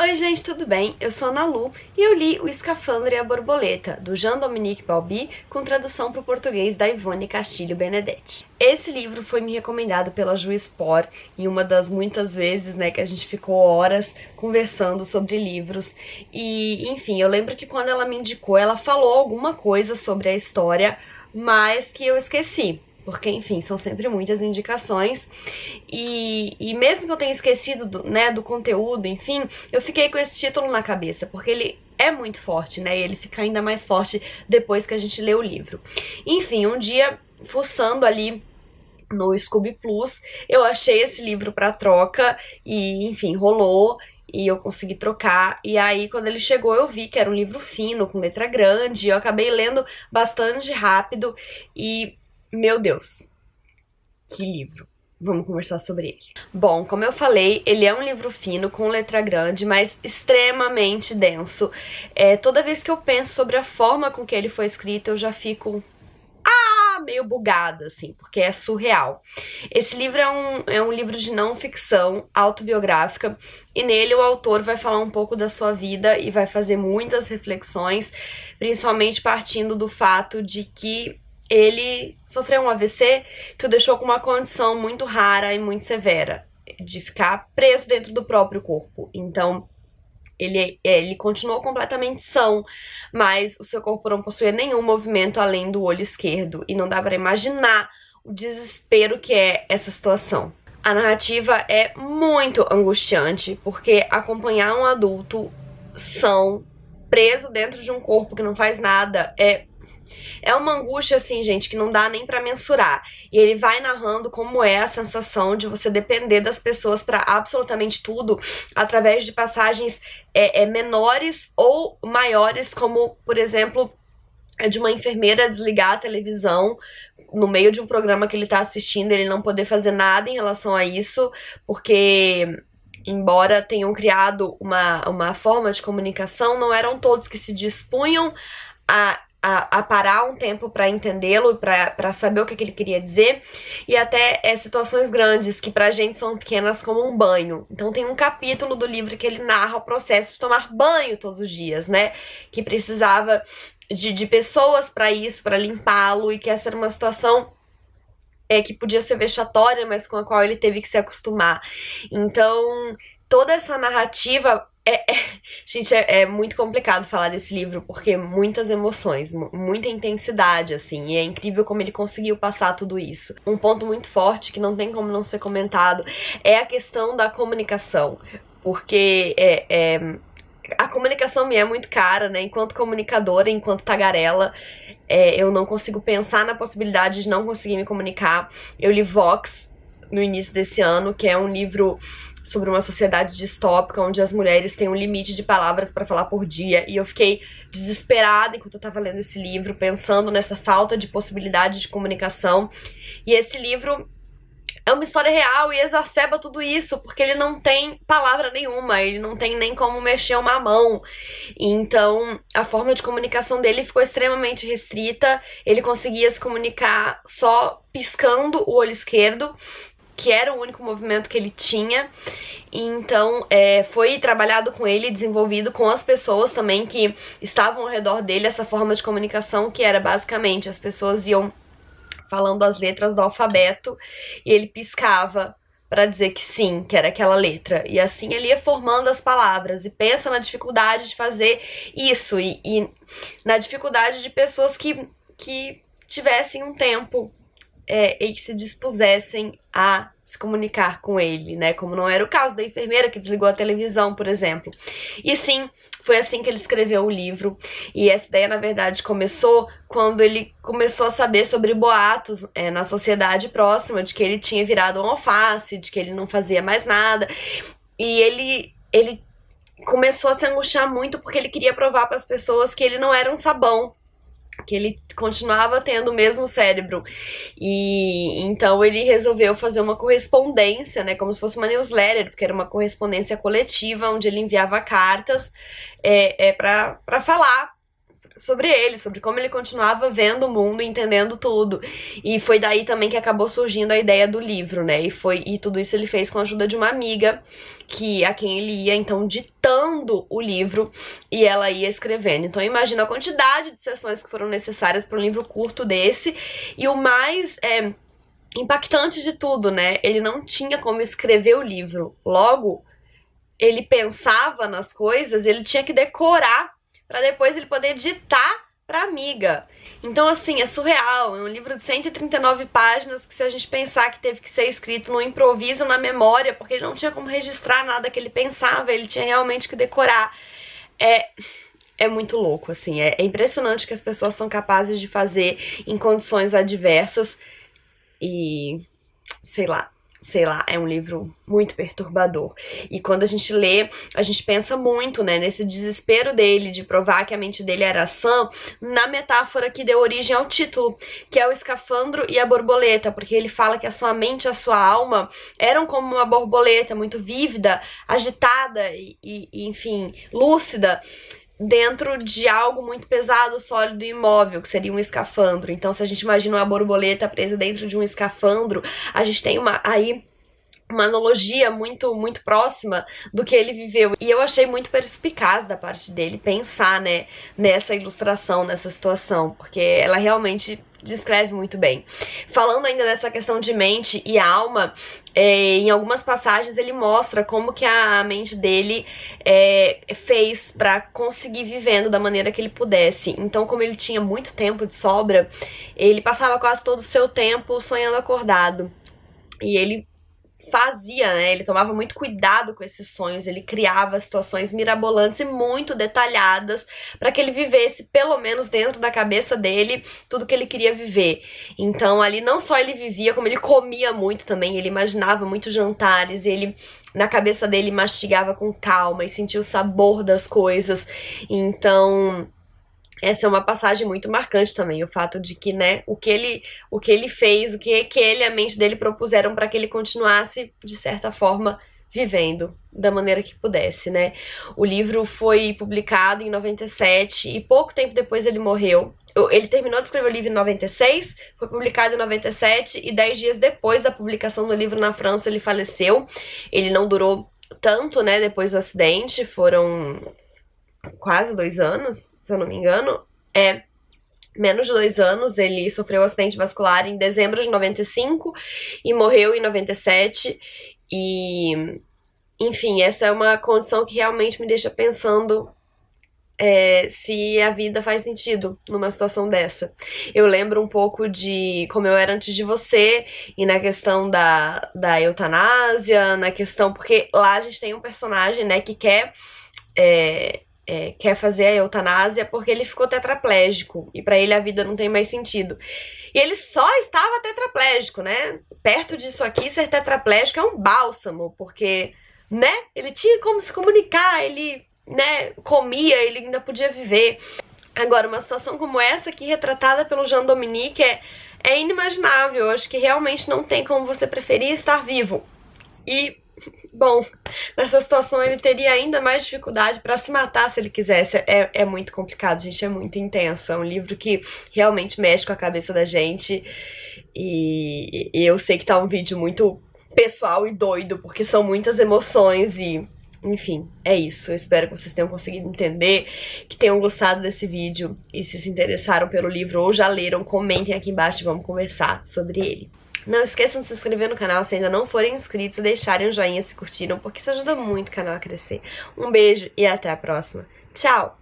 Oi gente, tudo bem? Eu sou a Ana Lu e eu li O Escafandro e a Borboleta, do Jean-Dominique Bauby, com tradução para o português da Ivone Castilho Benedetti. Esse livro foi me recomendado pela Ju Spor em uma das muitas vezes, né, que a gente ficou horas conversando sobre livros. E, enfim, eu lembro que quando ela me indicou, ela falou alguma coisa sobre a história, mas que eu esqueci. Porque, enfim, são sempre muitas indicações e mesmo que eu tenha esquecido do conteúdo, enfim, eu fiquei com esse título na cabeça, porque ele é muito forte, né, e ele fica ainda mais forte depois que a gente lê o livro. Enfim, um dia, fuçando ali no Scooby Plus, eu achei esse livro pra troca e, enfim, rolou. E eu consegui trocar, e aí quando ele chegou eu vi que era um livro fino, com letra grande, eu acabei lendo bastante rápido e, meu Deus, que livro! Vamos conversar sobre ele. Bom, como eu falei, ele é um livro fino, com letra grande, mas extremamente denso. Toda vez que eu penso sobre a forma com que ele foi escrito, eu já fico meio bugada, assim, porque é surreal. Esse livro é um livro de não ficção autobiográfica, e nele o autor vai falar um pouco da sua vida e vai fazer muitas reflexões, principalmente partindo do fato de que ele sofreu um AVC que o deixou com uma condição muito rara e muito severa, de ficar preso dentro do próprio corpo. Então, ele continuou completamente são, mas o seu corpo não possuía nenhum movimento além do olho esquerdo, e não dá pra imaginar o desespero que é essa situação. A narrativa é muito angustiante, porque acompanhar um adulto são, preso dentro de um corpo que não faz nada, é uma angústia, assim, gente, que não dá nem pra mensurar. E ele vai narrando como é a sensação de você depender das pessoas pra absolutamente tudo, através de passagens menores ou maiores, como, por exemplo, de uma enfermeira desligar a televisão no meio de um programa que ele tá assistindo, ele não poder fazer nada em relação a isso, porque, embora tenham criado uma forma de comunicação, não eram todos que se dispunham a parar um tempo pra entendê-lo, pra saber o que ele queria dizer, e até situações grandes que pra gente são pequenas, como um banho. Então tem um capítulo do livro que ele narra o processo de tomar banho todos os dias, né, que precisava de pessoas pra isso, pra limpá-lo, e que essa era uma situação que podia ser vexatória, mas com a qual ele teve que se acostumar. Então toda essa narrativa gente, é muito complicado falar desse livro, porque muitas emoções, muita intensidade, assim, e é incrível como ele conseguiu passar tudo isso. Um ponto muito forte, que não tem como não ser comentado, é a questão da comunicação, porque a comunicação me é muito cara, né, enquanto comunicadora, enquanto tagarela, eu não consigo pensar na possibilidade de não conseguir me comunicar. Eu li Vox no início desse ano, que é um livro sobre uma sociedade distópica, onde as mulheres têm um limite de palavras pra falar por dia, e eu fiquei desesperada enquanto eu tava lendo esse livro, pensando nessa falta de possibilidade de comunicação. E esse livro é uma história real e exacerba tudo isso, porque ele não tem palavra nenhuma, ele não tem nem como mexer uma mão. Então, a forma de comunicação dele ficou extremamente restrita, ele conseguia se comunicar só piscando o olho esquerdo, que era o único movimento que ele tinha. Então foi trabalhado com ele, desenvolvido com as pessoas também que estavam ao redor dele, essa forma de comunicação que era basicamente, as pessoas iam falando as letras do alfabeto e ele piscava pra dizer que sim, que era aquela letra, e assim ele ia formando as palavras. E pensa na dificuldade de fazer isso, e na dificuldade de pessoas que tivessem um tempo e que se dispusessem a se comunicar com ele, né? Como não era o caso da enfermeira que desligou a televisão, por exemplo. E sim, foi assim que ele escreveu o livro. E essa ideia, na verdade, começou quando ele começou a saber sobre boatos na sociedade próxima, de que ele tinha virado um alface, de que ele não fazia mais nada. E ele começou a se angustiar muito porque ele queria provar para as pessoas que ele não era um sabão, que ele continuava tendo o mesmo cérebro. E então ele resolveu fazer uma correspondência, né, como se fosse uma newsletter, porque era uma correspondência coletiva, onde ele enviava cartas pra falar sobre ele, sobre como ele continuava vendo o mundo, entendendo tudo. E foi daí também que acabou surgindo a ideia do livro, né? E tudo isso ele fez com a ajuda de uma amiga a quem ele ia, então, ditando o livro e ela ia escrevendo. Então imagina a quantidade de sessões que foram necessárias para um livro curto desse. E o mais impactante de tudo, né? Ele não tinha como escrever o livro. Logo, ele pensava nas coisas, ele tinha que decorar para depois ele poder ditar pra amiga. Então, assim, é surreal. É um livro de 139 páginas que, se a gente pensar que teve que ser escrito no improviso, na memória, porque ele não tinha como registrar nada que ele pensava, ele tinha realmente que decorar. É muito louco, assim. É impressionante que as pessoas são capazes de fazer em condições adversas e... sei lá, é um livro muito perturbador. E quando a gente lê, a gente pensa muito, né, nesse desespero dele de provar que a mente dele era sã, na metáfora que deu origem ao título, que é o escafandro e a borboleta, porque ele fala que a sua mente e a sua alma eram como uma borboleta, muito vívida, agitada e enfim, lúcida, dentro de algo muito pesado, sólido e imóvel, que seria um escafandro. Então, se a gente imagina uma borboleta presa dentro de um escafandro, a gente tem uma analogia muito, muito próxima do que ele viveu. E eu achei muito perspicaz da parte dele pensar, né, nessa ilustração, nessa situação, porque ela realmente descreve muito bem. Falando ainda dessa questão de mente e alma, em algumas passagens ele mostra como que a mente dele fez pra conseguir vivendo da maneira que ele pudesse. Então, como ele tinha muito tempo de sobra, ele passava quase todo o seu tempo sonhando acordado. E ele fazia, né? Ele tomava muito cuidado com esses sonhos, ele criava situações mirabolantes e muito detalhadas para que ele vivesse, pelo menos dentro da cabeça dele, tudo que ele queria viver. Então ali não só ele vivia, como ele comia muito também, ele imaginava muitos jantares, ele na cabeça dele mastigava com calma e sentia o sabor das coisas. Então essa é uma passagem muito marcante também, o fato de que, né, o que ele fez, o que ele e a mente dele propuseram para que ele continuasse, de certa forma, vivendo da maneira que pudesse, né. O livro foi publicado em 97 e pouco tempo depois ele morreu. Ele terminou de escrever o livro em 96, foi publicado em 97 e 10 dias depois da publicação do livro na França ele faleceu. Ele não durou tanto, né, depois do acidente, foram quase 2 anos, se eu não me engano, menos de 2 anos. Ele sofreu um acidente vascular em dezembro de 95 e morreu em 97. E, enfim, essa é uma condição que realmente me deixa pensando se a vida faz sentido numa situação dessa. Eu lembro um pouco de como eu era antes de você, e na questão da eutanásia, na questão... porque lá a gente tem um personagem, né, que quer fazer a eutanásia porque ele ficou tetraplégico e pra ele a vida não tem mais sentido. E ele só estava tetraplégico, né? Perto disso aqui, ser tetraplégico é um bálsamo, porque, né? Ele tinha como se comunicar, ele, né, comia, ele ainda podia viver. Agora, uma situação como essa aqui, retratada pelo Jean Dominique, é inimaginável. Eu acho que realmente não tem como você preferir estar vivo. E... bom, nessa situação ele teria ainda mais dificuldade pra se matar se ele quisesse. É muito complicado, gente, é muito intenso. É um livro que realmente mexe com a cabeça da gente. E eu sei que tá um vídeo muito pessoal e doido, porque são muitas emoções e... enfim, é isso. Eu espero que vocês tenham conseguido entender, que tenham gostado desse vídeo. E se interessaram pelo livro ou já leram, comentem aqui embaixo e vamos conversar sobre ele. Não esqueçam de se inscrever no canal se ainda não forem inscritos e deixarem um joinha se curtiram, porque isso ajuda muito o canal a crescer. Um beijo e até a próxima. Tchau!